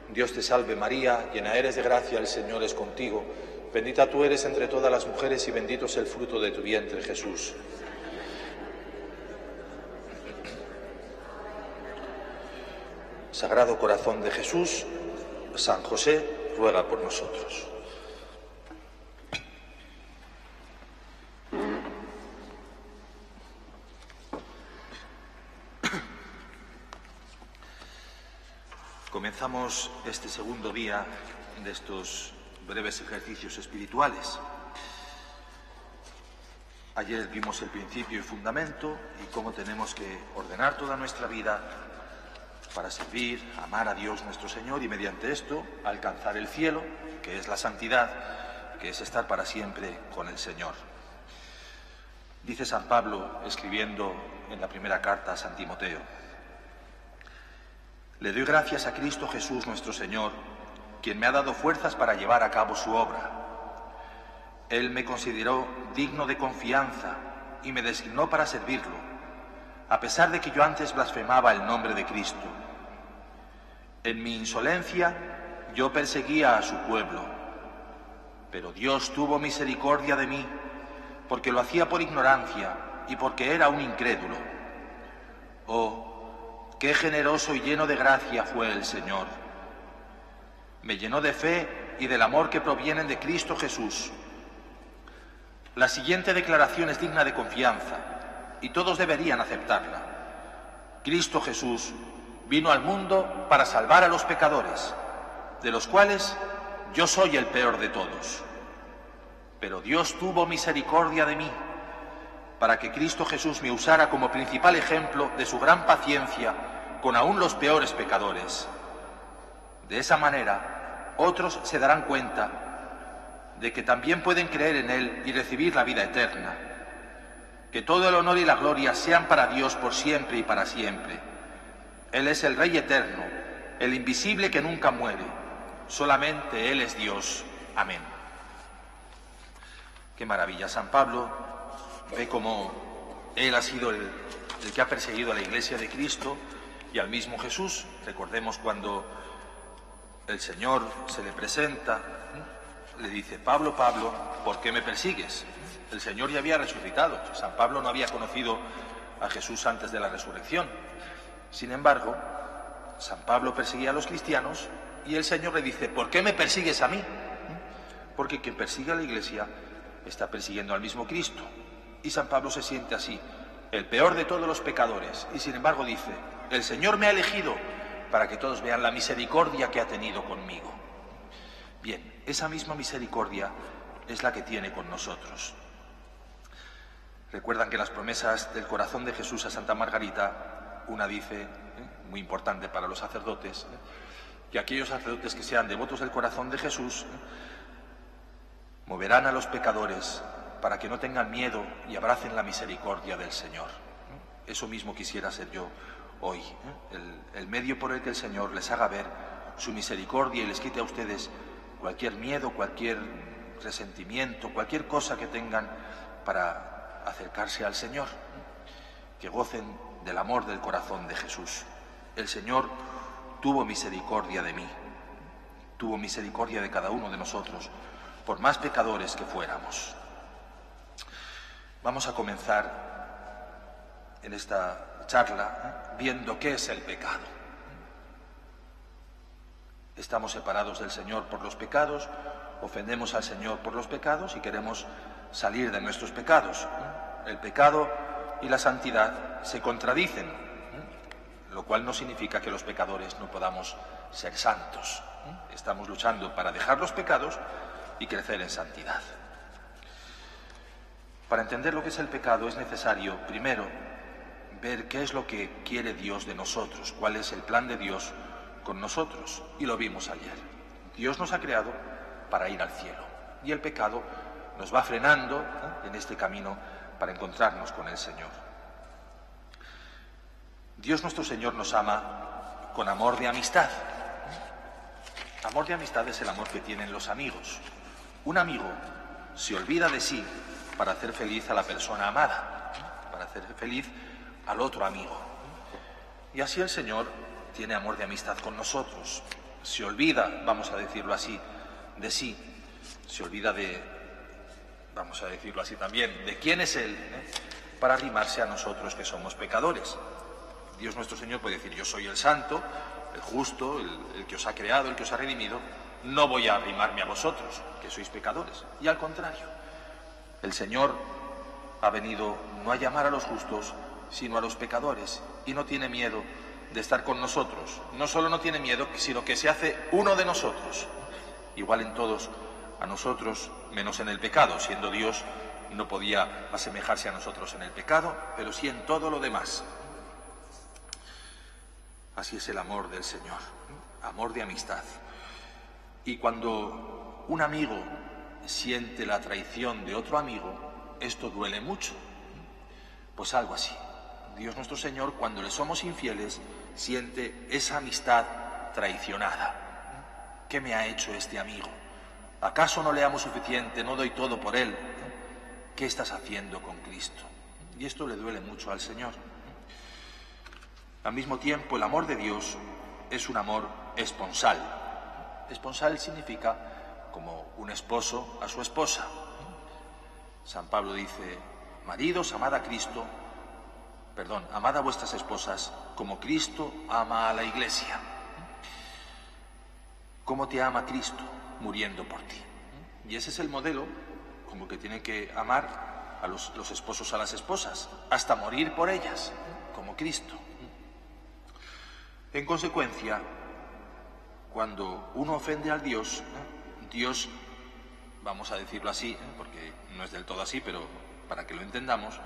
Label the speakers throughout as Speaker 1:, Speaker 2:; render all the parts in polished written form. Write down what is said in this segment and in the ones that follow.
Speaker 1: Dios te salve María, llena eres de gracia, el Señor es contigo. Bendita tú eres entre todas las mujeres y bendito es el fruto de tu vientre, Jesús. Sagrado Corazón de Jesús, San José, ruega por nosotros. Comenzamos este segundo día de estos breves ejercicios espirituales. Ayer vimos el principio y fundamento y cómo tenemos que ordenar toda nuestra vida para servir, amar a Dios nuestro Señor y mediante esto alcanzar el cielo, que es la santidad, que es estar para siempre con el Señor. Dice San Pablo, escribiendo en la primera carta a San Timoteo: le doy gracias a Cristo Jesús nuestro Señor, quien me ha dado fuerzas para llevar a cabo su obra. Él me consideró digno de confianza y me designó para servirlo, a pesar de que yo antes blasfemaba el nombre de Cristo. En mi insolencia yo perseguía a su pueblo, pero Dios tuvo misericordia de mí, porque lo hacía por ignorancia y porque era un incrédulo. Oh, qué generoso y lleno de gracia fue el Señor. Me llenó de fe y del amor que provienen de Cristo Jesús. La siguiente declaración es digna de confianza y todos deberían aceptarla. Cristo Jesús vino al mundo para salvar a los pecadores, de los cuales yo soy el peor de todos. Pero Dios tuvo misericordia de mí, para que Cristo Jesús me usara como principal ejemplo de su gran paciencia con aún los peores pecadores. De esa manera, otros se darán cuenta de que también pueden creer en Él y recibir la vida eterna. Que todo el honor y la gloria sean para Dios por siempre y para siempre. Él es el Rey eterno, el invisible que nunca muere. Solamente Él es Dios. Amén. Qué maravilla. San Pablo ve cómo él ha sido el que ha perseguido a la Iglesia de Cristo y al mismo Jesús. Recordemos cuando el Señor se le presenta, le dice: Pablo, Pablo, ¿por qué me persigues? El Señor ya había resucitado. San Pablo no había conocido a Jesús antes de la resurrección. Sin embargo, San Pablo perseguía a los cristianos y el Señor le dice: ¿por qué me persigues a mí? Porque quien persigue a la Iglesia está persiguiendo al mismo Cristo. Y San Pablo se siente así, el peor de todos los pecadores, y sin embargo dice: el Señor me ha elegido para que todos vean la misericordia que ha tenido conmigo. Bien, esa misma misericordia es la que tiene con nosotros. Recuerdan que las promesas del corazón de Jesús a Santa Margarita, una dice, muy importante para los sacerdotes, que aquellos sacerdotes que sean devotos del corazón de Jesús moverán a los pecadores para que no tengan miedo y abracen la misericordia del Señor. Eso mismo quisiera ser yo hoy, el medio por el que el Señor les haga ver su misericordia y les quite a ustedes cualquier miedo, cualquier resentimiento, cualquier cosa que tengan para acercarse al Señor, que gocen del amor del corazón de Jesús. El Señor tuvo misericordia de mí, tuvo misericordia de cada uno de nosotros, por más pecadores que fuéramos. Vamos a comenzar en esta charla viendo qué es el pecado. Estamos separados del Señor por los pecados, ofendemos al Señor por los pecados y queremos salir de nuestros pecados. El pecado y la santidad se contradicen, lo cual no significa que los pecadores no podamos ser santos. Estamos luchando para dejar los pecados y crecer en santidad. Para entender lo que es el pecado es necesario, primero, ver qué es lo que quiere Dios de nosotros, cuál es el plan de Dios con nosotros. Y lo vimos ayer. Dios nos ha creado para ir al cielo. Y el pecado nos va frenando en este camino para encontrarnos con el Señor. Dios nuestro Señor nos ama con amor de amistad. Amor de amistad es el amor que tienen los amigos. Un amigo se olvida de sí para hacer feliz a la persona amada, para hacer feliz al otro amigo. Y así el Señor tiene amor de amistad con nosotros. Se olvida, vamos a decirlo así, de sí. Se olvida de, vamos a decirlo así también, de quién es Él, para arrimarse a nosotros que somos pecadores. Dios nuestro Señor puede decir: yo soy el santo, el justo, el que os ha creado, el que os ha redimido, no voy a arrimarme a vosotros, que sois pecadores. Y al contrario, el Señor ha venido no a llamar a los justos, sino a los pecadores, y no tiene miedo de estar con nosotros. No solo no tiene miedo, sino que se hace uno de nosotros, igual en todos a nosotros, menos en el pecado. Siendo Dios, no podía asemejarse a nosotros en el pecado, pero sí en todo lo demás. Así es el amor del Señor, amor de amistad. Y cuando un amigo siente la traición de otro amigo, esto duele mucho. Pues algo así. Dios nuestro Señor, cuando le somos infieles, siente esa amistad traicionada. ¿Qué me ha hecho este amigo? ¿Acaso no le amo suficiente, no doy todo por él? ¿Qué estás haciendo con Cristo? Y esto le duele mucho al Señor. Al mismo tiempo, el amor de Dios es un amor esponsal. Esponsal significa como un esposo a su esposa. San Pablo dice: maridos, amad a vuestras esposas como Cristo ama a la Iglesia. ¿Cómo te ama Cristo? Muriendo por ti. Y ese es el modelo como que tienen que amar a los esposos a las esposas, hasta morir por ellas, como Cristo. En consecuencia, cuando uno ofende al Dios, Dios, vamos a decirlo así, porque no es del todo así, pero para que lo entendamos,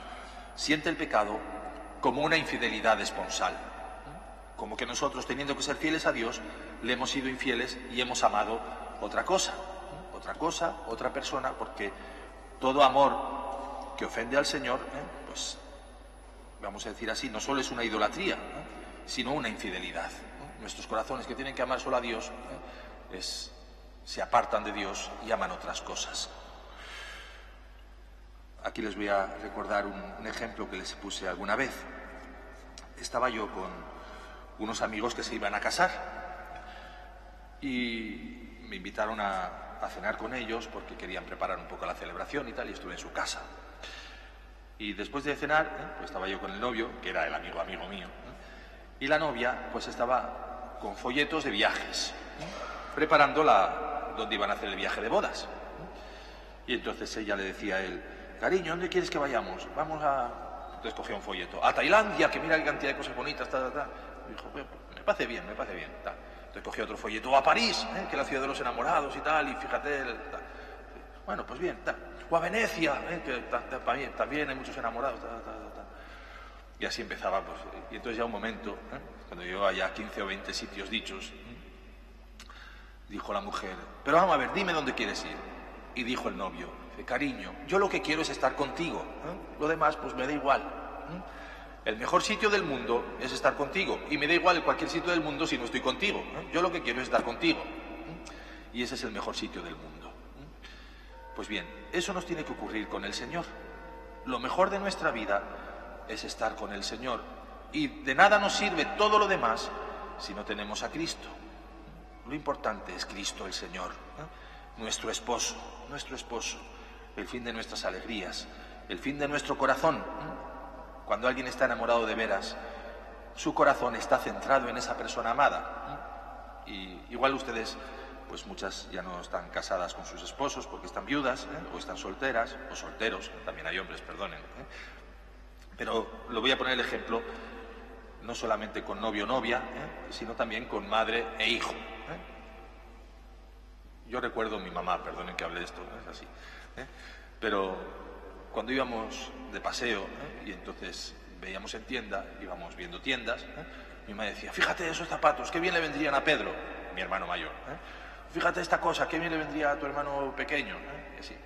Speaker 1: siente el pecado como una infidelidad esponsal. Como que nosotros, teniendo que ser fieles a Dios, le hemos sido infieles y hemos amado otra cosa, otra persona, porque todo amor que ofende al Señor, pues vamos a decir así, no solo es una idolatría, sino una infidelidad. Nuestros corazones, que tienen que amar solo a Dios, se apartan de Dios y aman otras cosas. Aquí les voy a recordar un ejemplo que les puse alguna vez. Estaba yo con unos amigos que se iban a casar y me invitaron a cenar con ellos porque querían preparar un poco la celebración y tal, y estuve en su casa. Y después de cenar, pues estaba yo con el novio, que era el amigo mío, y la novia pues estaba con folletos de viajes, preparando donde iban a hacer el viaje de bodas. Y entonces ella le decía a él: cariño, ¿dónde quieres que vayamos? Vamos a... Entonces cogía un folleto: a Tailandia, que mira qué cantidad de cosas bonitas, Y dijo: me parece bien, tal. Entonces cogía otro folleto: a París, que es la ciudad de los enamorados y tal, y fíjate, tal. Bueno, pues bien, tal. O a Venecia, que también hay muchos enamorados, tal. Y así empezaba, pues. Y entonces ya un momento, cuando llevaba ya 15 o 20 sitios dichos, dijo la mujer: pero vamos a ver, dime dónde quieres ir. Y dijo el novio: cariño, yo lo que quiero es estar contigo, lo demás pues me da igual. El mejor sitio del mundo es estar contigo, y me da igual en cualquier sitio del mundo si no estoy contigo. Yo lo que quiero es estar contigo, y ese es el mejor sitio del mundo. Pues bien, eso nos tiene que ocurrir con el Señor. Lo mejor de nuestra vida es estar con el Señor, y de nada nos sirve todo lo demás si no tenemos a Cristo. Lo importante es Cristo el Señor, nuestro esposo, el fin de nuestras alegrías, el fin de nuestro corazón. Cuando alguien está enamorado de veras, su corazón está centrado en esa persona amada. Y igual ustedes, pues muchas ya no están casadas con sus esposos porque están viudas, o están solteras, o solteros, también hay hombres, perdonen. Pero lo voy a poner el ejemplo, no solamente con novio o novia, sino también con madre e hijo. Yo recuerdo a mi mamá, perdonen que hable de esto, no es así, pero cuando íbamos de paseo, y entonces veíamos en tienda, íbamos viendo tiendas, mi mamá decía: fíjate esos zapatos, qué bien le vendrían a Pedro, mi hermano mayor. Fíjate esta cosa, qué bien le vendría a tu hermano pequeño. Y así,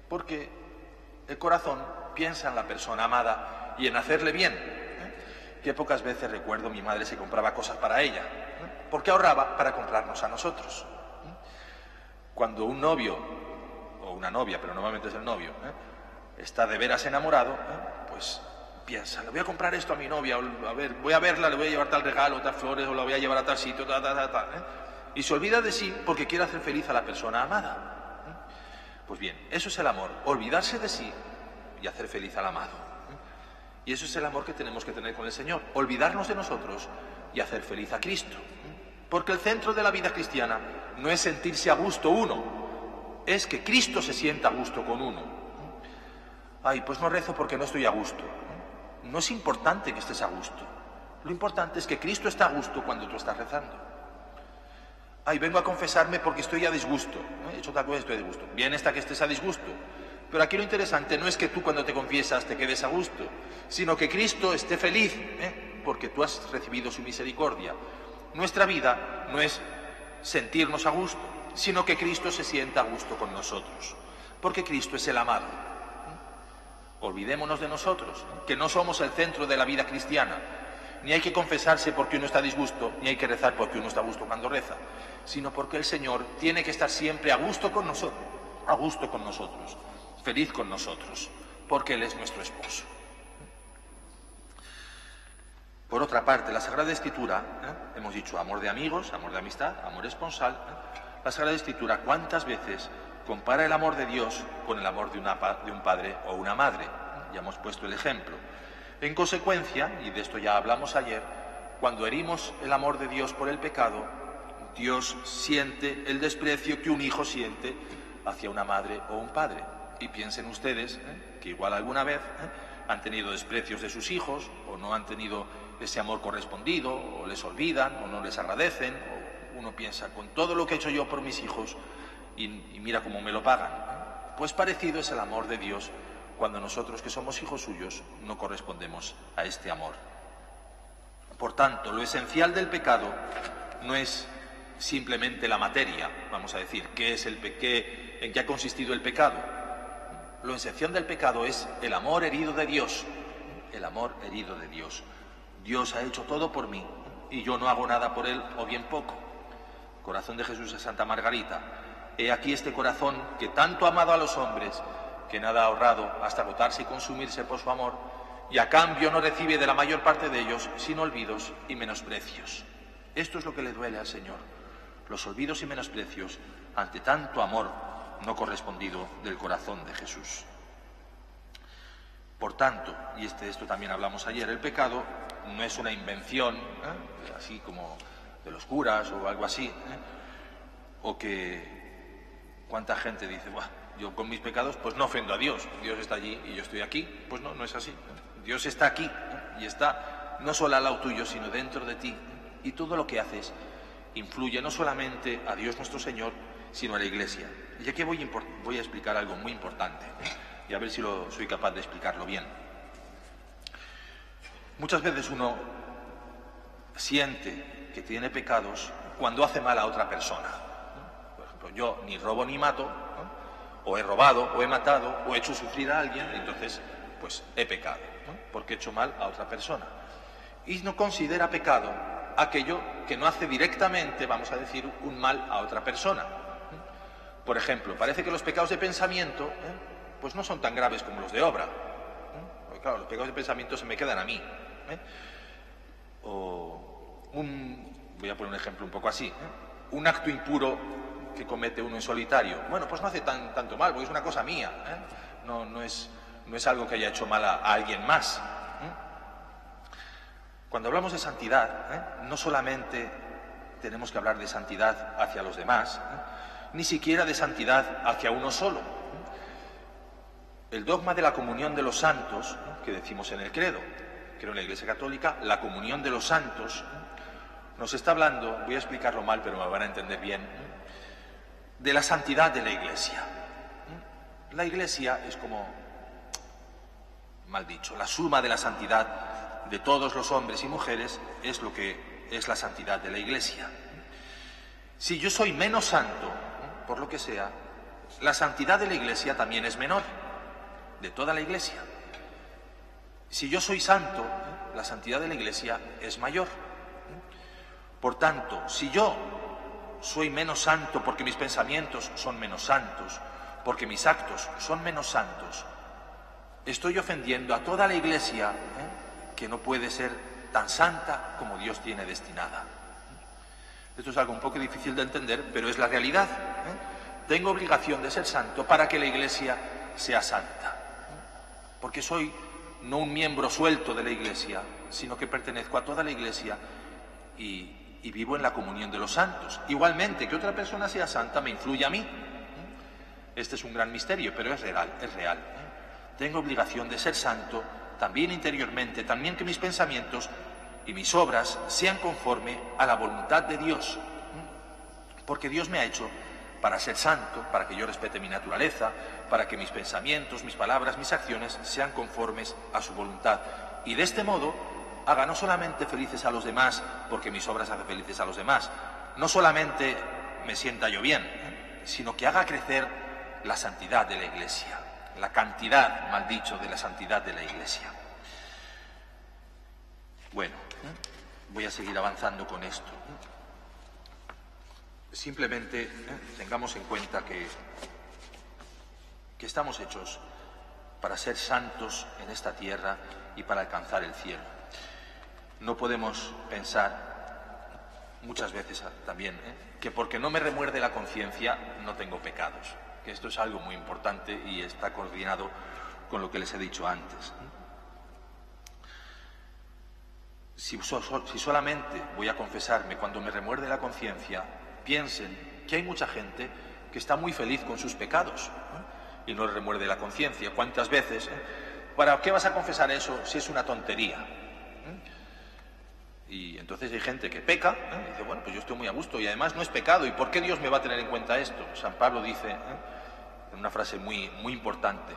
Speaker 1: porque el corazón piensa en la persona amada y en hacerle bien. Que pocas veces recuerdo mi madre se compraba cosas para ella, porque ahorraba para comprarnos a nosotros. Cuando un novio, o una novia, pero normalmente es el novio, está de veras enamorado, pues piensa, le voy a comprar esto a mi novia, o, a ver, voy a verla, le voy a llevar tal regalo, tal flores, o la voy a llevar a tal sitio, y se olvida de sí porque quiere hacer feliz a la persona amada. Pues bien, eso es el amor, olvidarse de sí y hacer feliz al amado. Y eso es el amor que tenemos que tener con el Señor, olvidarnos de nosotros y hacer feliz a Cristo. Porque el centro de la vida cristiana no es sentirse a gusto uno, es que Cristo se sienta a gusto con uno. Ay, pues no rezo porque no estoy a gusto. No es importante que estés a gusto. Lo importante es que Cristo está a gusto cuando tú estás rezando. Ay, vengo a confesarme porque estoy a disgusto. He hecho tal cosa y estoy a disgusto. Bien está que estés a disgusto. Pero aquí lo interesante no es que tú cuando te confiesas te quedes a gusto, sino que Cristo esté feliz, porque tú has recibido su misericordia. Nuestra vida no es sentirnos a gusto, sino que Cristo se sienta a gusto con nosotros, porque Cristo es el amado. Olvidémonos de nosotros, que no somos el centro de la vida cristiana. Ni hay que confesarse porque uno está a disgusto, ni hay que rezar porque uno está a gusto cuando reza, sino porque el Señor tiene que estar siempre a gusto con nosotros, feliz con nosotros, porque Él es nuestro esposo. Por otra parte, la Sagrada Escritura, hemos dicho amor de amigos, amor de amistad, amor esponsal. La Sagrada Escritura, ¿cuántas veces compara el amor de Dios con el amor de un padre o una madre? Ya hemos puesto el ejemplo. En consecuencia, y de esto ya hablamos ayer, cuando herimos el amor de Dios por el pecado, Dios siente el desprecio que un hijo siente hacia una madre o un padre. Y piensen ustedes que igual alguna vez han tenido desprecios de sus hijos, o no han tenido ese amor correspondido, o les olvidan, o no les agradecen, o uno piensa, con todo lo que he hecho yo por mis hijos, y mira cómo me lo pagan. Pues parecido es el amor de Dios cuando nosotros, que somos hijos suyos, no correspondemos a este amor. Por tanto, lo esencial del pecado no es simplemente la materia, vamos a decir, en qué ha consistido el pecado. Lo esencial del pecado es el amor herido de Dios, el amor herido de Dios. Dios ha hecho todo por mí y yo no hago nada por Él, o bien poco. Corazón de Jesús a Santa Margarita. He aquí este corazón que tanto ha amado a los hombres, que nada ha ahorrado hasta agotarse y consumirse por su amor, y a cambio no recibe de la mayor parte de ellos sino olvidos y menosprecios. Esto es lo que le duele al Señor, los olvidos y menosprecios ante tanto amor no correspondido del corazón de Jesús. Por tanto, y de esto también hablamos ayer, el pecado no es una invención, así como de los curas o algo así, o que cuánta gente dice, buah, yo con mis pecados pues no ofendo a Dios, Dios está allí y yo estoy aquí. Pues no, no es así. Dios está aquí y está no solo al lado tuyo, sino dentro de ti, y todo lo que haces influye no solamente a Dios nuestro Señor, sino a la Iglesia. Y aquí voy a explicar algo muy importante, y a ver si soy capaz de explicarlo bien. Muchas veces uno siente que tiene pecados cuando hace mal a otra persona. Por ejemplo, yo ni robo ni mato, o he robado, o he matado, o he hecho sufrir a alguien, entonces pues he pecado, porque he hecho mal a otra persona. Y no considera pecado aquello que no hace directamente, vamos a decir, un mal a otra persona. Por ejemplo, parece que los pecados de pensamiento pues no son tan graves como los de obra. Porque claro, los pecados de pensamiento se me quedan a mí. Voy a poner un ejemplo un poco así. Un acto impuro que comete uno en solitario. Bueno, pues no hace tanto mal, porque es una cosa mía. No es algo que haya hecho mal a alguien más. Cuando hablamos de santidad, no solamente tenemos que hablar de santidad hacia los demás, ni siquiera de santidad hacia uno solo. El dogma de la comunión de los santos, que decimos en el credo, creo en la Iglesia Católica, la comunión de los santos, nos está hablando, voy a explicarlo mal, pero me van a entender bien, de la santidad de la Iglesia. La Iglesia es como, mal dicho, la suma de la santidad de todos los hombres y mujeres es lo que es la santidad de la Iglesia. Si yo soy menos santo, por lo que sea, la santidad de la Iglesia también es menor, de toda la Iglesia. Si yo soy santo, la santidad de la Iglesia es mayor. Por tanto, si yo soy menos santo porque mis pensamientos son menos santos, porque mis actos son menos santos, estoy ofendiendo a toda la Iglesia, que no puede ser tan santa como Dios tiene destinada. Esto es algo un poco difícil de entender, pero es la realidad. Tengo obligación de ser santo para que la Iglesia sea santa, porque soy no un miembro suelto de la Iglesia, sino que pertenezco a toda la Iglesia y vivo en la comunión de los santos. Igualmente, que otra persona sea santa me influye a mí. Este es un gran misterio, pero es real, es real. Tengo obligación de ser santo también interiormente, también que mis pensamientos y mis obras sean conforme a la voluntad de Dios, porque Dios me ha hecho para ser santo, para que yo respete mi naturaleza, para que mis pensamientos, mis palabras, mis acciones sean conformes a su voluntad. Y de este modo haga no solamente felices a los demás, porque mis obras hacen felices a los demás, no solamente me sienta yo bien, sino que haga crecer la santidad de la Iglesia, la cantidad, mal dicho, de la santidad de la Iglesia. Bueno, voy a seguir avanzando con esto. Simplemente tengamos en cuenta que estamos hechos para ser santos en esta tierra y para alcanzar el cielo. No podemos pensar, muchas veces también, que porque no me remuerde la conciencia no tengo pecados, que esto es algo muy importante y está coordinado con lo que les he dicho antes. Si solamente voy a confesarme cuando me remuerde la conciencia, piensen que hay mucha gente que está muy feliz con sus pecados y no le remuerde la conciencia. ¿Cuántas veces? ¿Para qué vas a confesar eso si es una tontería? Y entonces hay gente que peca, y dice, bueno, pues yo estoy muy a gusto y además no es pecado. ¿Y por qué Dios me va a tener en cuenta esto? San Pablo dice, en una frase muy, muy importante,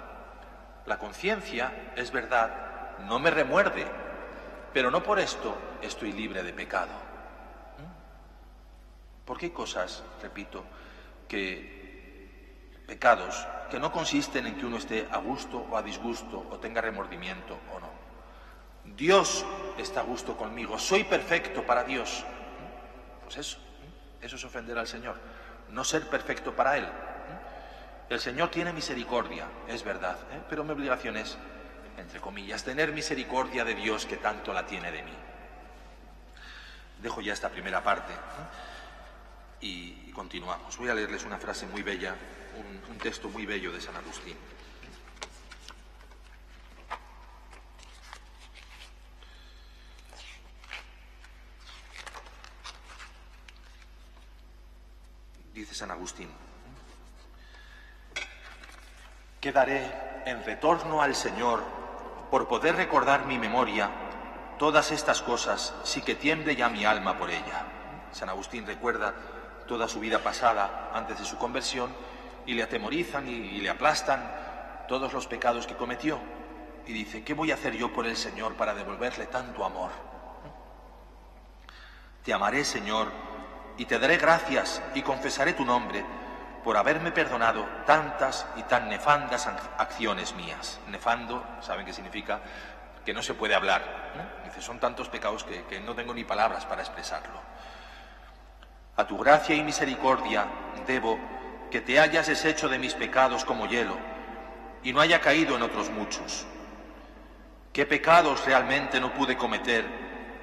Speaker 1: la conciencia, es verdad, no me remuerde, pero no por esto estoy libre de pecado. Porque hay cosas, repito, pecados que no consisten en que uno esté a gusto o a disgusto o tenga remordimiento o no. Dios está a gusto conmigo, soy perfecto para Dios. Pues eso es ofender al Señor, no ser perfecto para Él. El Señor tiene misericordia, es verdad, pero mi obligación es, entre comillas, tener misericordia de Dios que tanto la tiene de mí. Dejo ya esta primera parte y continuamos. Voy a leerles una frase muy bella, un texto muy bello de San Agustín. Dice San Agustín, quedaré en retorno al Señor por poder recordar mi memoria todas estas cosas, sí que tiemble ya mi alma por ella. San Agustín recuerda toda su vida pasada antes de su conversión y le atemorizan y le aplastan todos los pecados que cometió. Y dice, ¿qué voy a hacer yo por el Señor para devolverle tanto amor? Te amaré, Señor, y te daré gracias y confesaré tu nombre por haberme perdonado tantas y tan nefandas acciones mías. Nefando, ¿saben qué significa? Que no se puede hablar. Dice, son tantos pecados que no tengo ni palabras para expresarlo. A tu gracia y misericordia debo que te hayas deshecho de mis pecados como hielo y no haya caído en otros muchos. ¿Qué pecados realmente no pude cometer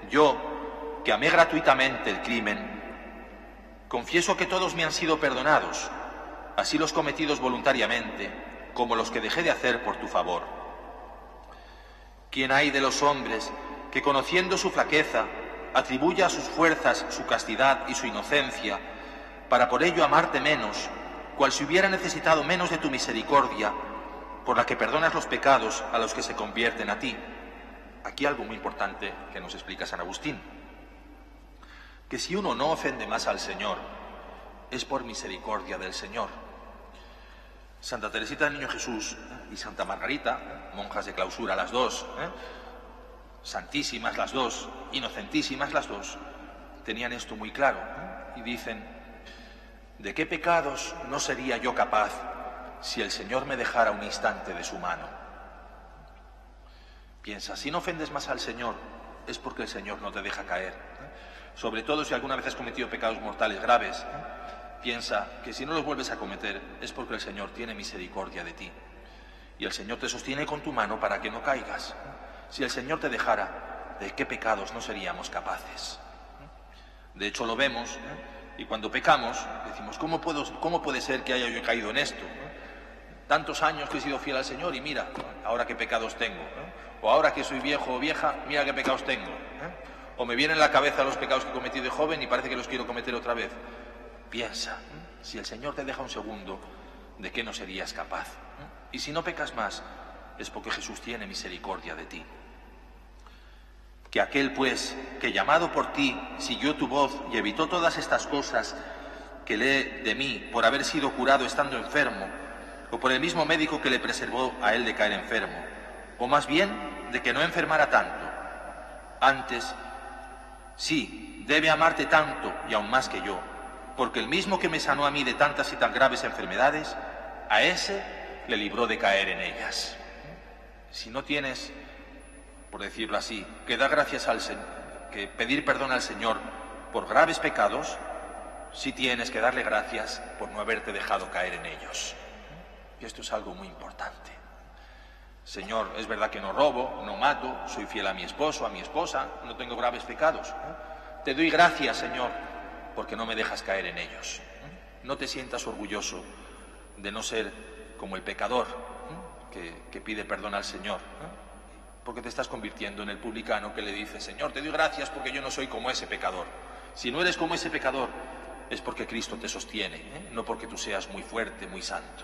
Speaker 1: yo, que amé gratuitamente el crimen? Confieso que todos me han sido perdonados, así los cometidos voluntariamente, como los que dejé de hacer por tu favor. ¿Quién hay de los hombres que, conociendo su flaqueza, atribuya a sus fuerzas su castidad y su inocencia, para por ello amarte menos, cual si hubiera necesitado menos de tu misericordia, por la que perdonas los pecados a los que se convierten a ti? Aquí algo muy importante que nos explica San Agustín, que si uno no ofende más al Señor, es por misericordia del Señor. Santa Teresita del Niño Jesús y Santa Margarita, monjas de clausura las dos, santísimas las dos, inocentísimas las dos, tenían esto muy claro, y dicen, ¿de qué pecados no sería yo capaz si el Señor me dejara un instante de su mano? Piensa, si no ofendes más al Señor, es porque el Señor no te deja caer. Sobre todo si alguna vez has cometido pecados mortales graves, piensa que si no los vuelves a cometer es porque el Señor tiene misericordia de ti. Y el Señor te sostiene con tu mano para que no caigas. Si el Señor te dejara, ¿de qué pecados no seríamos capaces? De hecho lo vemos, y cuando pecamos decimos, ¿cómo puede ser que haya yo caído en esto? Tantos años que he sido fiel al Señor y mira, ahora qué pecados tengo. O ahora que soy viejo o vieja, mira qué pecados tengo. O me vienen a la cabeza los pecados que cometí de joven y parece que los quiero cometer otra vez. Piensa, si el Señor te deja un segundo, ¿de qué no serías capaz? Y si no pecas más, es porque Jesús tiene misericordia de ti. Que aquel, pues, que llamado por ti, siguió tu voz y evitó todas estas cosas que lee de mí por haber sido curado estando enfermo, o por el mismo médico que le preservó a él de caer enfermo, o más bien de que no enfermara tanto. Antes, sí, debe amarte tanto y aún más que yo, porque el mismo que me sanó a mí de tantas y tan graves enfermedades, a ese le libró de caer en ellas. Si no tienes, por decirlo así, que dar gracias al Señor, que pedir perdón al Señor por graves pecados, sí tienes que darle gracias por no haberte dejado caer en ellos. Y esto es algo muy importante. Señor, es verdad que no robo, no mato, soy fiel a mi esposo, a mi esposa, no tengo graves pecados. Te doy gracias, Señor, porque no me dejas caer en ellos. No te sientas orgulloso de no ser como el pecador que pide perdón al Señor, porque te estás convirtiendo en el publicano que le dice, Señor, te doy gracias porque yo no soy como ese pecador. Si no eres como ese pecador, es porque Cristo te sostiene, no porque tú seas muy fuerte, muy santo.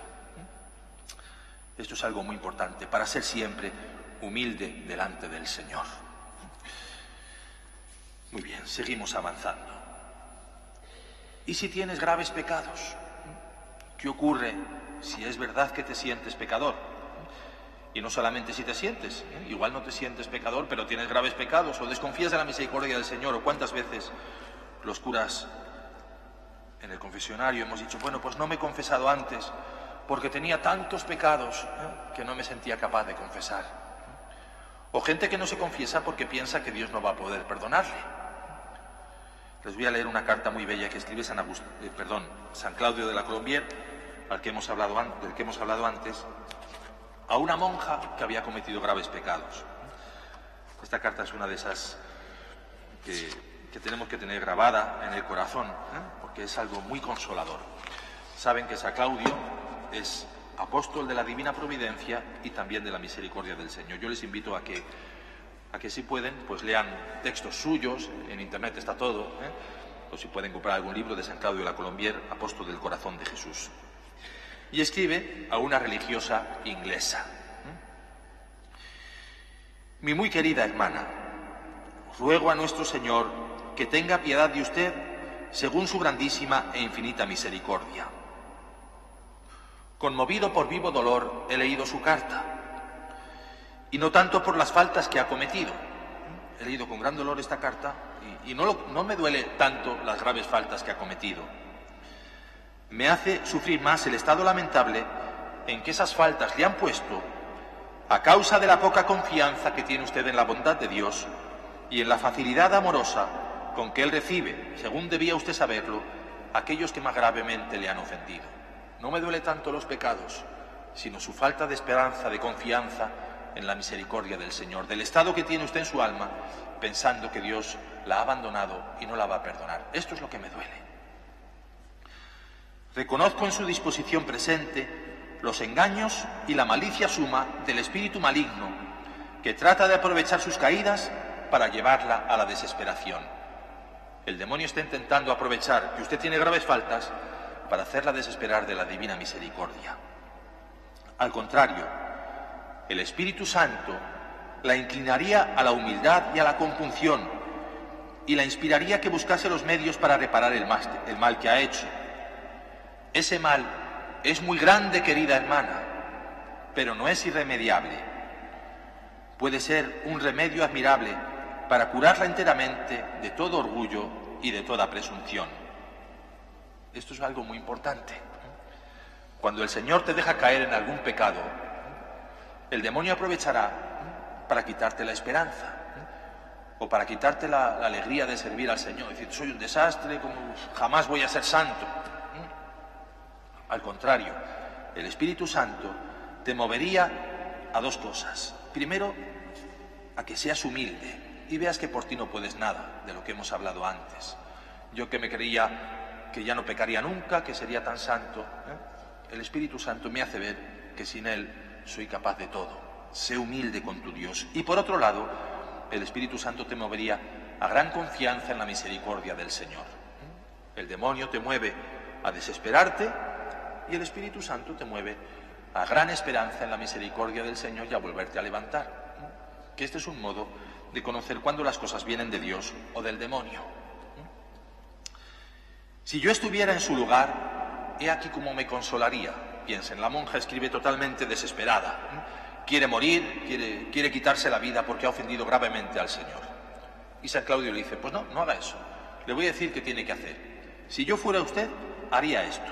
Speaker 1: Esto es algo muy importante para ser siempre humilde delante del Señor. Muy bien, seguimos avanzando. ¿Y si tienes graves pecados? ¿Qué ocurre si es verdad que te sientes pecador? Y no solamente si te sientes, igual no te sientes pecador, pero tienes graves pecados o desconfías de la misericordia del Señor. ¿O cuántas veces los curas en el confesionario hemos dicho, bueno, pues no me he confesado antes porque tenía tantos pecados que no me sentía capaz de confesar? O gente que no se confiesa porque piensa que Dios no va a poder perdonarle. Les voy a leer una carta muy bella que escribe San Claudio de la Colombier, del que hemos hablado antes, a una monja que había cometido graves pecados. Esta carta es una de esas que tenemos que tener grabada en el corazón, porque es algo muy consolador. Saben que San Claudio es apóstol de la Divina Providencia y también de la misericordia del Señor. Yo les invito a que si pueden, pues lean textos suyos, en internet está todo, o si pueden comprar algún libro de San Claudio de la Colombier, apóstol del corazón de Jesús. Y escribe a una religiosa inglesa. Mi muy querida hermana, ruego a nuestro Señor que tenga piedad de usted según su grandísima e infinita misericordia. Conmovido por vivo dolor he leído su carta, y no tanto por las faltas que ha cometido. He leído con gran dolor esta carta y no me duele tanto las graves faltas que ha cometido. Me hace sufrir más el estado lamentable en que esas faltas le han puesto a causa de la poca confianza que tiene usted en la bondad de Dios y en la facilidad amorosa con que Él recibe, según debía usted saberlo, a aquellos que más gravemente le han ofendido. No me duele tanto los pecados, sino su falta de esperanza, de confianza en la misericordia del Señor, del estado que tiene usted en su alma, pensando que Dios la ha abandonado y no la va a perdonar. Esto es lo que me duele. Reconozco en su disposición presente los engaños y la malicia suma del espíritu maligno que trata de aprovechar sus caídas para llevarla a la desesperación. El demonio está intentando aprovechar que usted tiene graves faltas para hacerla desesperar de la divina misericordia. Al contrario, el Espíritu Santo la inclinaría a la humildad y a la compunción y la inspiraría a que buscase los medios para reparar el mal que ha hecho. Ese mal es muy grande, querida hermana, pero no es irremediable. Puede ser un remedio admirable para curarla enteramente de todo orgullo y de toda presunción. Esto es algo muy importante. Cuando el Señor te deja caer en algún pecado, el demonio aprovechará para quitarte la esperanza. o para quitarte la alegría de servir al Señor, decir, soy un desastre, como jamás voy a ser santo. Al contrario, el Espíritu Santo te movería a dos cosas. Primero, a que seas humilde y veas que por ti no puedes nada, de lo que hemos hablado antes. Yo que me creía que ya no pecaría nunca, que sería tan santo, el Espíritu Santo me hace ver que sin Él soy capaz de todo. Sé humilde con tu Dios. Y por otro lado, el Espíritu Santo te movería a gran confianza en la misericordia del Señor. El demonio te mueve a desesperarte y el Espíritu Santo te mueve a gran esperanza en la misericordia del Señor y a volverte a levantar. Que este es un modo de conocer cuándo las cosas vienen de Dios o del demonio. Si yo estuviera en su lugar, he aquí cómo me consolaría. Piensen, la monja escribe totalmente desesperada. Quiere morir, quiere quitarse la vida porque ha ofendido gravemente al Señor. Y San Claudio le dice, pues no haga eso. Le voy a decir qué tiene que hacer. Si yo fuera usted, haría esto.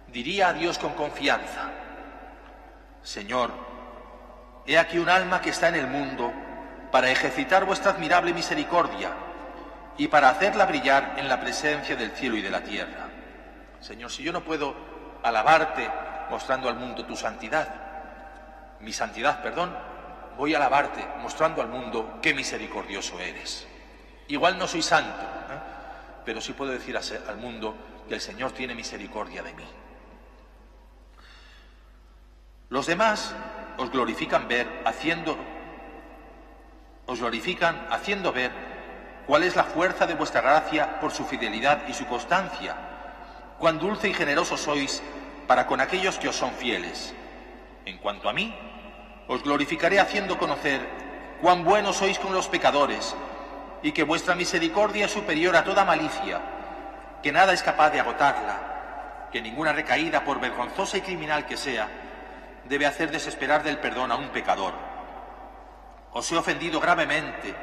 Speaker 1: Diría a Dios con confianza, Señor, he aquí un alma que está en el mundo para ejercitar vuestra admirable misericordia y para hacerla brillar en la presencia del cielo y de la tierra. Señor, si yo no puedo alabarte mostrando al mundo tu santidad, mi santidad, voy a alabarte mostrando al mundo qué misericordioso eres. Igual no soy santo, pero sí puedo decir al mundo que el Señor tiene misericordia de mí. Los demás os glorifican haciendo ver cuál es la fuerza de vuestra gracia por su fidelidad y su constancia, cuán dulce y generoso sois para con aquellos que os son fieles. En cuanto a mí, os glorificaré haciendo conocer cuán buenos sois con los pecadores y que vuestra misericordia es superior a toda malicia, que nada es capaz de agotarla, que ninguna recaída, por vergonzosa y criminal que sea, debe hacer desesperar del perdón a un pecador. Os he ofendido gravemente,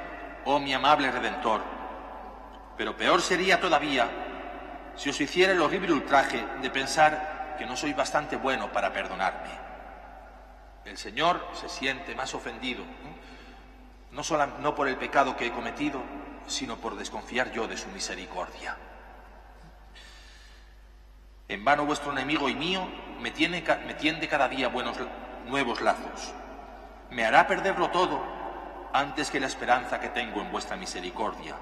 Speaker 1: oh mi amable Redentor, pero peor sería todavía si os hiciera el horrible ultraje de pensar que no soy bastante bueno para perdonarme. El Señor se siente más ofendido, no por el pecado que he cometido, sino por desconfiar yo de su misericordia. En vano vuestro enemigo y mío me tiende cada día nuevos lazos. Me hará perderlo todo antes que la esperanza que tengo en vuestra misericordia.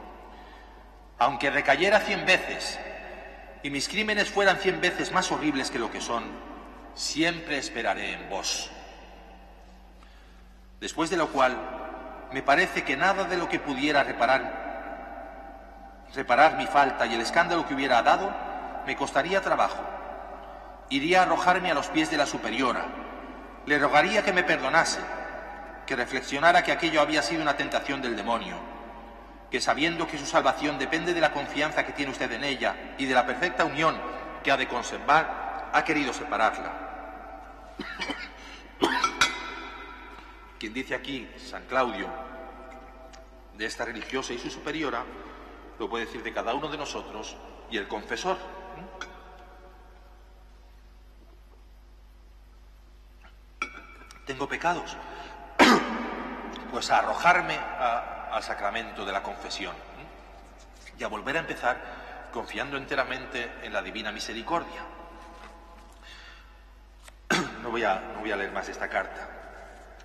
Speaker 1: Aunque recayera 100 veces y mis crímenes fueran 100 veces más horribles que lo que son, siempre esperaré en vos. Después de lo cual, me parece que nada de lo que pudiera reparar mi falta y el escándalo que hubiera dado, me costaría trabajo. Iría a arrojarme a los pies de la superiora. Le rogaría que me perdonase, que reflexionara que aquello había sido una tentación del demonio, que sabiendo que su salvación depende de la confianza que tiene usted en ella y de la perfecta unión que ha de conservar, ha querido separarla. Quien dice aquí, San Claudio, de esta religiosa y su superiora, lo puede decir de cada uno de nosotros y el confesor. ¿Tengo pecados? Pues a arrojarme al sacramento de la confesión y a volver a empezar confiando enteramente en la divina misericordia. No voy a leer más esta carta.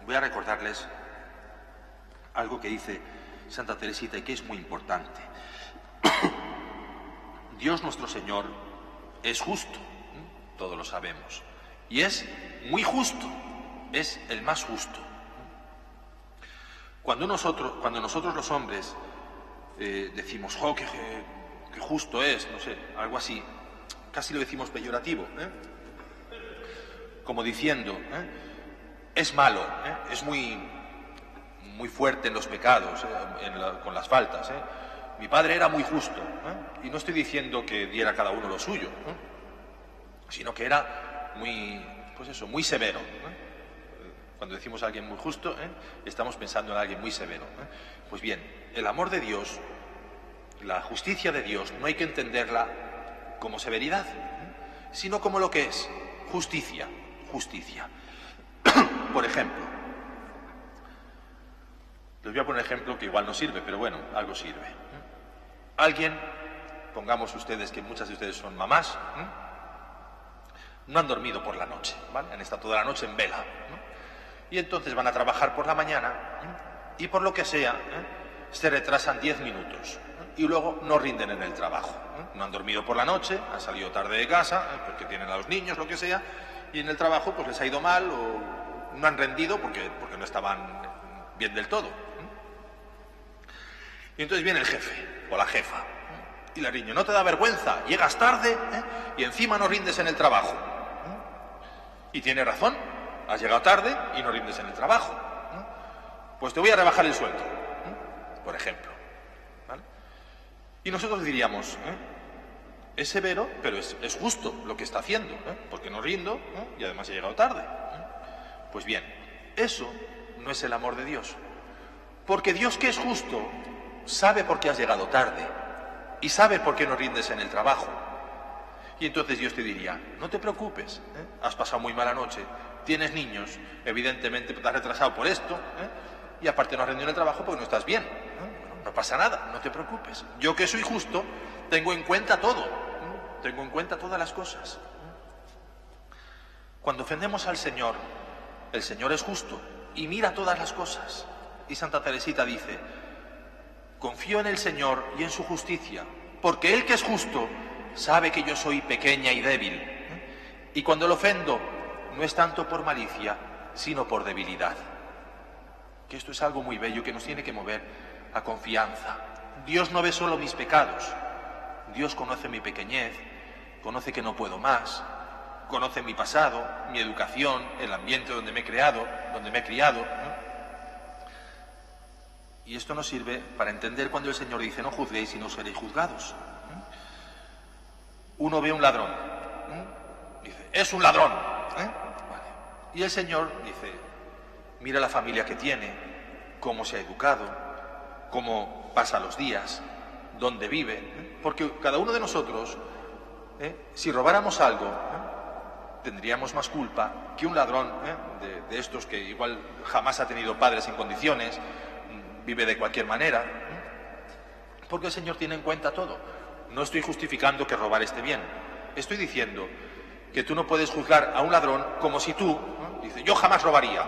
Speaker 1: Voy a recordarles algo que dice Santa Teresita y que es muy importante. Dios nuestro Señor es justo, todos lo sabemos, y es muy justo, es el más justo. Cuando nosotros los hombres decimos, qué justo es, no sé, algo así, casi lo decimos peyorativo, como diciendo, es malo, es muy fuerte en los pecados, con las faltas. Mi padre era muy justo, y no estoy diciendo que diera a cada uno lo suyo, sino que era muy severo. Cuando decimos a alguien muy justo, estamos pensando en alguien muy severo. Pues bien, el amor de Dios, la justicia de Dios, no hay que entenderla como severidad, sino como lo que es, justicia. Por ejemplo, Les voy a poner un ejemplo que igual no sirve, pero bueno, algo sirve. Alguien, pongamos ustedes que muchas de ustedes son mamás, no han dormido por la noche, ¿vale? Han estado toda la noche en vela, y entonces van a trabajar por la mañana y por lo que sea se retrasan 10 minutos y luego no rinden en el trabajo. No han dormido por la noche, han salido tarde de casa porque tienen a los niños, lo que sea, y en el trabajo pues les ha ido mal o no han rendido porque no estaban bien del todo. Y entonces viene el jefe o la jefa y le riñe: no te da vergüenza, llegas tarde y encima no rindes en el trabajo. Y tiene razón, has llegado tarde y no rindes en el trabajo. Pues te voy a rebajar el sueldo, por ejemplo. ¿Vale? Y nosotros diríamos, es severo, pero es justo lo que está haciendo, porque no rindo y además he llegado tarde. Pues bien, eso no es el amor de Dios. Porque Dios, que es justo, sabe por qué has llegado tarde y sabe por qué no rindes en el trabajo. Y entonces Dios te diría: no te preocupes, has pasado muy mala noche, tienes niños, evidentemente te has retrasado por esto, y aparte no has rendido en el trabajo porque no estás bien. No pasa nada, no te preocupes. Yo, que soy justo, tengo en cuenta todo, tengo en cuenta todas las cosas. Cuando ofendemos al Señor, el Señor es justo y mira todas las cosas. Y Santa Teresita dice: confío en el Señor y en su justicia, porque Él, que es justo, sabe que yo soy pequeña y débil. Y cuando lo ofendo, no es tanto por malicia, sino por debilidad. Que esto es algo muy bello que nos tiene que mover a confianza. Dios no ve solo mis pecados. Dios conoce mi pequeñez, conoce que no puedo más, conoce mi pasado, mi educación, el ambiente donde me he criado. Y esto nos sirve para entender cuando el Señor dice: no juzguéis y no seréis juzgados. Uno ve un ladrón, dice: es un ladrón. Vale. Y el Señor dice: mira la familia que tiene, cómo se ha educado, cómo pasa los días, dónde vive. Porque cada uno de nosotros, si robáramos algo, tendríamos más culpa que un ladrón de estos que igual jamás ha tenido padres en condiciones, vive de cualquier manera, porque el Señor tiene en cuenta todo. No estoy justificando que robar esté bien, estoy diciendo que tú no puedes juzgar a un ladrón como si tú, dices: yo jamás robaría.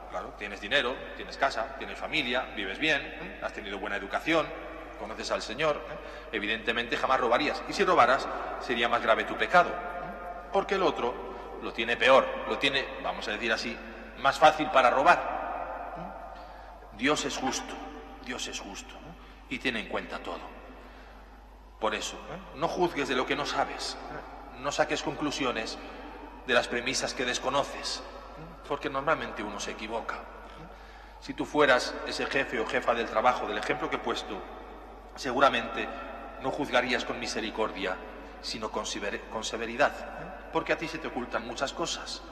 Speaker 1: Claro, tienes dinero, tienes casa, tienes familia, vives bien, has tenido buena educación, conoces al Señor, evidentemente jamás robarías. Y si robaras, sería más grave tu pecado, porque el otro lo tiene peor, lo tiene, vamos a decir así, más fácil para robar. Dios es justo, y tiene en cuenta todo. Por eso, no juzgues de lo que no sabes, no saques conclusiones de las premisas que desconoces, porque normalmente uno se equivoca. Si tú fueras ese jefe o jefa del trabajo, del ejemplo que he puesto, seguramente no juzgarías con misericordia, sino con severidad, porque a ti se te ocultan muchas cosas.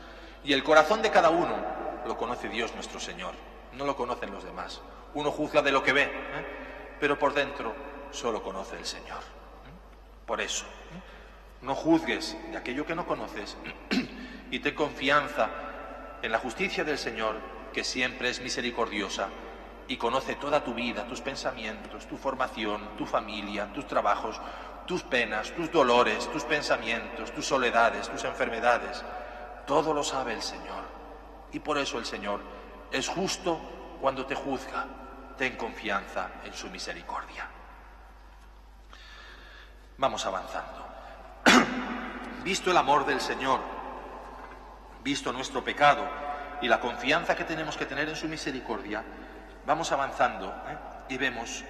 Speaker 1: Y el corazón de cada uno lo conoce Dios nuestro Señor, no lo conocen los demás. Uno juzga de lo que ve, pero por dentro solo conoce el Señor. Por eso, no juzgues de aquello que no conoces y ten confianza en la justicia del Señor, que siempre es misericordiosa y conoce toda tu vida, tus pensamientos, tu formación, tu familia, tus trabajos, tus penas, tus dolores, tus pensamientos, tus soledades, tus enfermedades. Todo lo sabe el Señor. Y por eso el Señor es justo cuando te juzga. Ten confianza en su misericordia. Vamos avanzando. Visto el amor del Señor, visto nuestro pecado y la confianza que tenemos que tener en su misericordia, vamos avanzando y vemos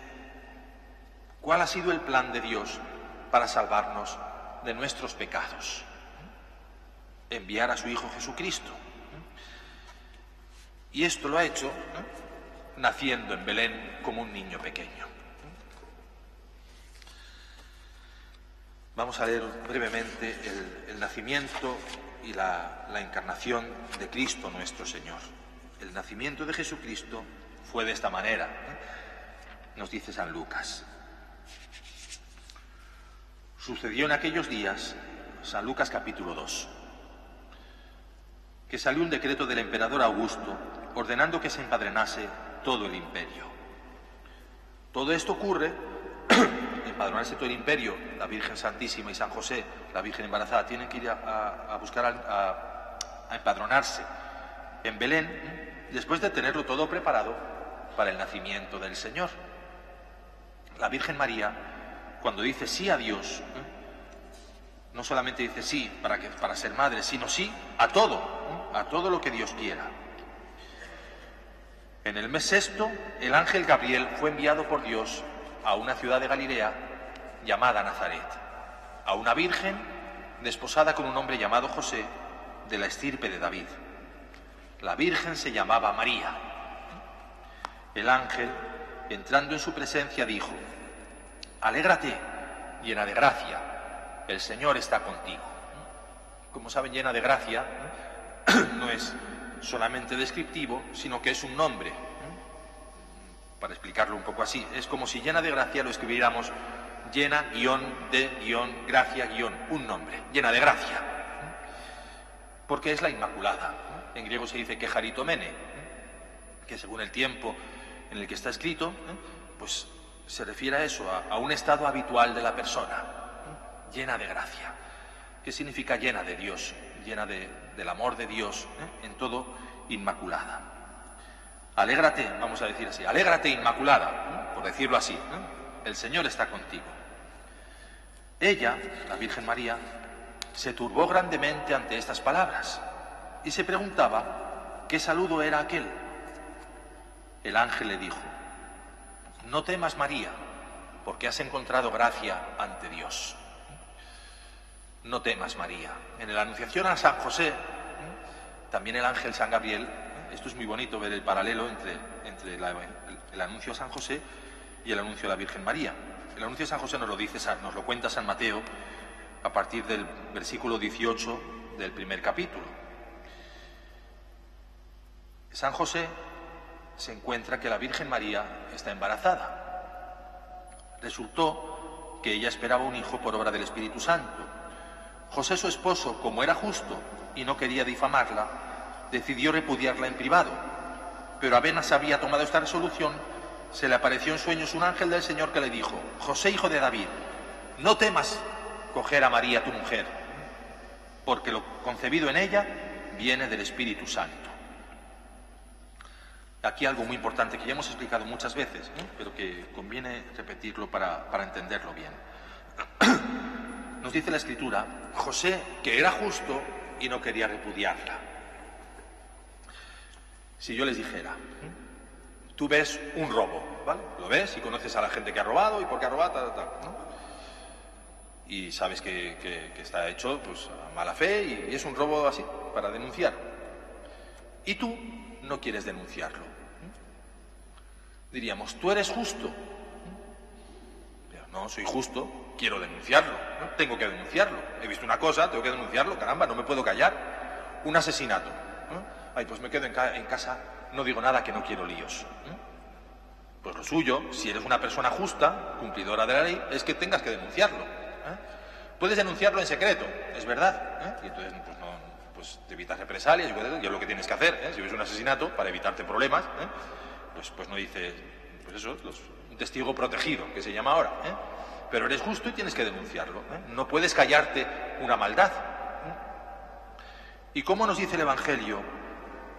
Speaker 1: cuál ha sido el plan de Dios para salvarnos de nuestros pecados. Enviar a su Hijo Jesucristo. Y esto lo ha hecho naciendo en Belén como un niño pequeño. Vamos a leer brevemente el nacimiento y la encarnación de Cristo nuestro Señor. El nacimiento de Jesucristo fue de esta manera, nos dice San Lucas. Sucedió en aquellos días, San Lucas capítulo 2, que salió un decreto del emperador Augusto ordenando que se empadrenase todo el imperio. Todo esto ocurre, empadronarse todo el imperio, la Virgen Santísima y San José, la Virgen embarazada, tienen que ir a buscar a empadronarse en Belén, después de tenerlo todo preparado para el nacimiento del Señor. La Virgen María, cuando dice sí a Dios, no solamente dice sí para ser madre, sino sí a todo lo que Dios quiera. En el mes sexto, el ángel Gabriel fue enviado por Dios a una ciudad de Galilea llamada Nazaret, a una virgen desposada con un hombre llamado José, de la estirpe de David. La virgen se llamaba María. El ángel, entrando en su presencia, dijo: alégrate, llena de gracia, el Señor está contigo. Como saben, llena de gracia no es solamente descriptivo, sino que es un nombre. Para explicarlo un poco así, es como si llena de gracia lo escribiéramos llena, guión, de, guión, gracia, guión, un nombre, llena de gracia. Porque es la Inmaculada. En griego se dice kecharitomene, que según el tiempo en el que está escrito, pues se refiere a eso, a un estado habitual de la persona, llena de gracia. ¿Qué significa llena de Dios? Llena del amor de Dios, en todo inmaculada. Alégrate, vamos a decir así, alégrate Inmaculada, por decirlo así, el Señor está contigo. Ella, la Virgen María, se turbó grandemente ante estas palabras y se preguntaba qué saludo era aquel. El ángel le dijo: no temas, María, porque has encontrado gracia ante Dios. No temas, María. En la Anunciación a San José, también el ángel San Gabriel, esto es muy bonito ver el paralelo entre el anuncio a San José y el anuncio a la Virgen María. El anuncio a San José nos lo cuenta San Mateo a partir del versículo 18 del primer capítulo. San José se encuentra que la Virgen María está embarazada. Resultó que ella esperaba un hijo por obra del Espíritu Santo. José, su esposo, como era justo y no quería difamarla, decidió repudiarla en privado. Pero apenas había tomado esta resolución, se le apareció en sueños un ángel del Señor que le dijo: José, hijo de David, no temas coger a María tu mujer, porque lo concebido en ella viene del Espíritu Santo. Aquí algo muy importante que ya hemos explicado muchas veces, pero que conviene repetirlo para entenderlo bien. Nos dice la Escritura: José, que era justo y no quería repudiarla. Si yo les dijera, tú ves un robo, ¿vale? Lo ves y conoces a la gente que ha robado y por qué ha robado, ¿no? Y sabes que está hecho pues a mala fe y es un robo así, para denunciar. Y tú no quieres denunciarlo. Diríamos: tú eres justo. Pero no, soy justo, quiero denunciarlo, ¿no? Tengo que denunciarlo. He visto una cosa, tengo que denunciarlo, caramba, no me puedo callar. Un asesinato. Ay, pues me quedo en casa, no digo nada, que no quiero líos. Pues lo suyo, si eres una persona justa, cumplidora de la ley, es que tengas que denunciarlo. Puedes denunciarlo en secreto, es verdad. Y entonces pues te evitas represalias y es lo que tienes que hacer. Si ves un asesinato, para evitarte problemas, pues no dices, pues eso, un testigo protegido, que se llama ahora. Pero eres justo y tienes que denunciarlo. No puedes callarte una maldad. ¿Y cómo nos dice el Evangelio?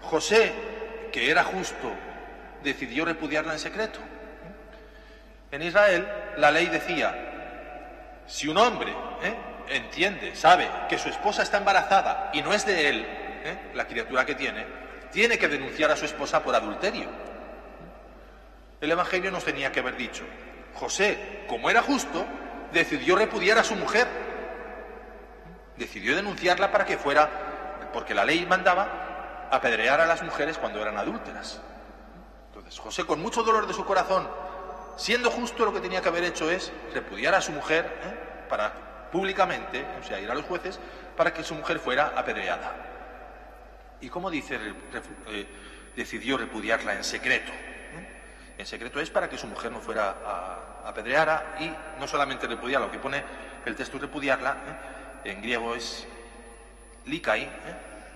Speaker 1: José, que era justo, decidió repudiarla en secreto. En Israel la ley decía: si un hombre entiende, sabe que su esposa está embarazada y no es de él, la criatura que tiene que denunciar a su esposa por adulterio. El Evangelio nos tenía que haber dicho: José, como era justo, decidió repudiar a su mujer. Decidió denunciarla para que fuera, porque la ley mandaba apedrear a las mujeres cuando eran adúlteras. Entonces José, con mucho dolor de su corazón, siendo justo, lo que tenía que haber hecho es repudiar a su mujer, para públicamente, o sea, ir a los jueces, para que su mujer fuera apedreada. ¿Y cómo dice decidió repudiarla en secreto? En secreto es para que su mujer no fuera apedreada, y no solamente repudiarla, lo que pone el texto repudiarla, en griego es likai,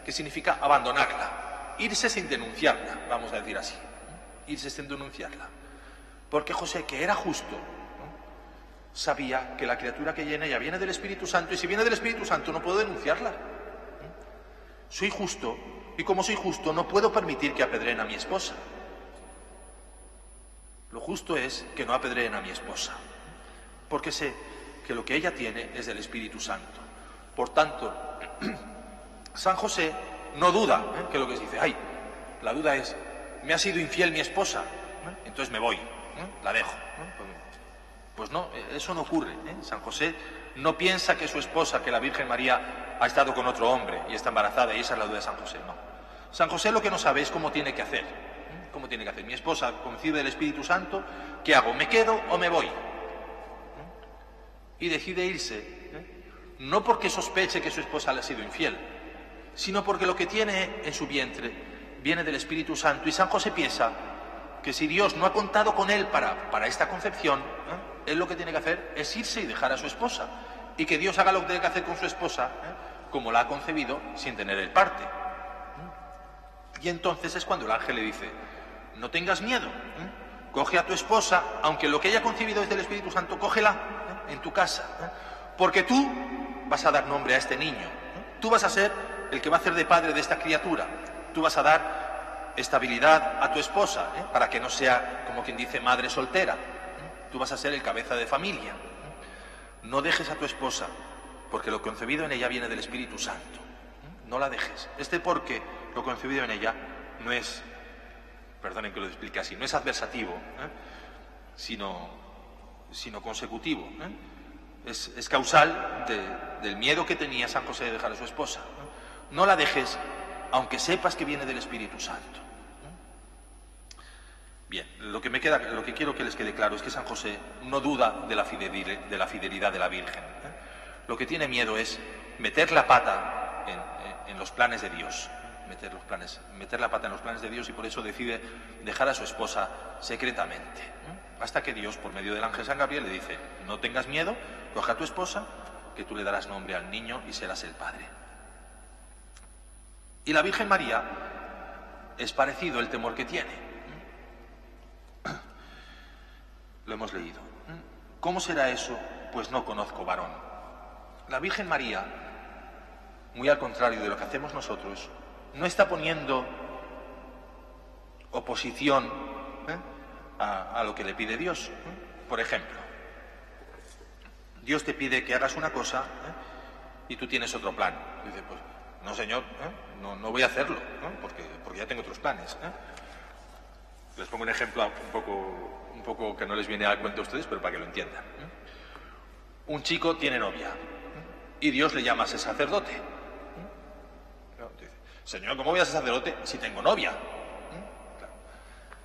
Speaker 1: que significa abandonarla, irse sin denunciarla, vamos a decir así. irse sin denunciarla. Porque José, que era justo, sabía que la criatura que hay en ella viene del Espíritu Santo, y si viene del Espíritu Santo no puedo denunciarla. Soy justo, y como soy justo no puedo permitir que apedreen a mi esposa. Lo justo es que no apedreen a mi esposa, porque sé que lo que ella tiene es del Espíritu Santo. Por tanto, San José no duda, que lo que se dice, la duda es, me ha sido infiel mi esposa, entonces me voy, la dejo. Pues no, eso no ocurre. San José no piensa que su esposa, que la Virgen María, ha estado con otro hombre y está embarazada, y esa es la duda de San José. No. San José lo que no sabe es cómo tiene que hacer. ¿Cómo tiene que hacer? Mi esposa concibe del Espíritu Santo, ¿qué hago? ¿Me quedo o me voy? Y decide irse, no porque sospeche que su esposa le ha sido infiel, sino porque lo que tiene en su vientre viene del Espíritu Santo, y San José piensa que si Dios no ha contado con él para esta concepción, él lo que tiene que hacer es irse y dejar a su esposa, y que Dios haga lo que tiene que hacer con su esposa, como la ha concebido, sin tener el parte. Y entonces es cuando el ángel le dice, no tengas miedo, coge a tu esposa, aunque lo que haya concebido es del Espíritu Santo, cógela en tu casa, porque tú vas a dar nombre a este niño, tú vas a ser el que va a hacer de padre de esta criatura, tú vas a dar estabilidad a tu esposa, para que no sea, como quien dice, madre soltera, tú vas a ser el cabeza de familia. No dejes a tu esposa, porque lo concebido en ella viene del Espíritu Santo, no la dejes, porque lo concebido en ella no es, perdonen que lo explique así, no es adversativo, sino consecutivo, es causal del miedo que tenía San José de dejar a su esposa. No la dejes, aunque sepas que viene del Espíritu Santo. Bien, lo que quiero que les quede claro es que San José no duda de la fidelidad de la Virgen. Lo que tiene miedo es meter la pata en los planes de Dios. Meter la pata en los planes de Dios, y por eso decide dejar a su esposa secretamente. Hasta que Dios, por medio del ángel San Gabriel, le dice, no tengas miedo, coge a tu esposa, que tú le darás nombre al niño y serás el padre. Y la Virgen María es parecido el temor que tiene. Lo hemos leído. ¿Cómo será eso? Pues no conozco varón. La Virgen María, muy al contrario de lo que hacemos nosotros, no está poniendo oposición a lo que le pide Dios. Por ejemplo, Dios te pide que hagas una cosa y tú tienes otro plan. Dice, pues, no señor, no voy a hacerlo, porque ya tengo otros planes. Les pongo un ejemplo un poco que no les viene al cuento a ustedes, pero para que lo entiendan. Un chico tiene novia y Dios le llama a ser sacerdote. Señor, ¿cómo voy a ser sacerdote si tengo novia? Claro.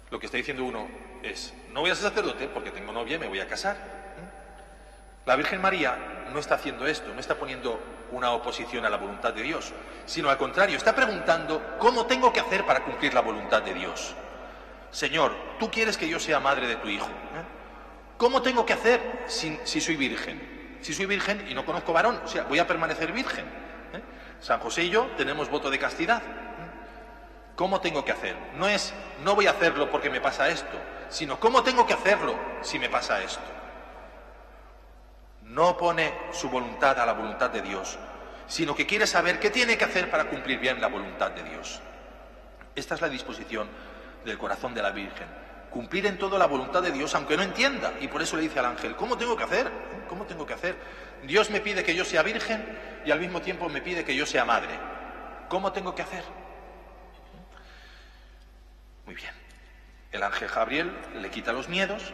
Speaker 1: Lo que está diciendo uno es, no voy a ser sacerdote porque tengo novia y me voy a casar. La Virgen María no está haciendo esto, no está poniendo una oposición a la voluntad de Dios, sino al contrario, está preguntando cómo tengo que hacer para cumplir la voluntad de Dios. Señor, tú quieres que yo sea madre de tu hijo. ¿Cómo tengo que hacer si soy virgen? Si soy virgen y no conozco varón, o sea, voy a permanecer virgen. San José y yo tenemos voto de castidad. ¿Cómo tengo que hacer? No es, no voy a hacerlo porque me pasa esto, sino ¿cómo tengo que hacerlo si me pasa esto? No pone su voluntad a la voluntad de Dios, sino que quiere saber qué tiene que hacer para cumplir bien la voluntad de Dios. Esta es la disposición del corazón de la Virgen, cumplir en todo la voluntad de Dios, aunque no entienda, y por eso le dice al ángel, ¿cómo tengo que hacer? ¿Cómo tengo que hacer? Dios me pide que yo sea virgen y al mismo tiempo me pide que yo sea madre. ¿Cómo tengo que hacer? Muy bien. El ángel Gabriel le quita los miedos,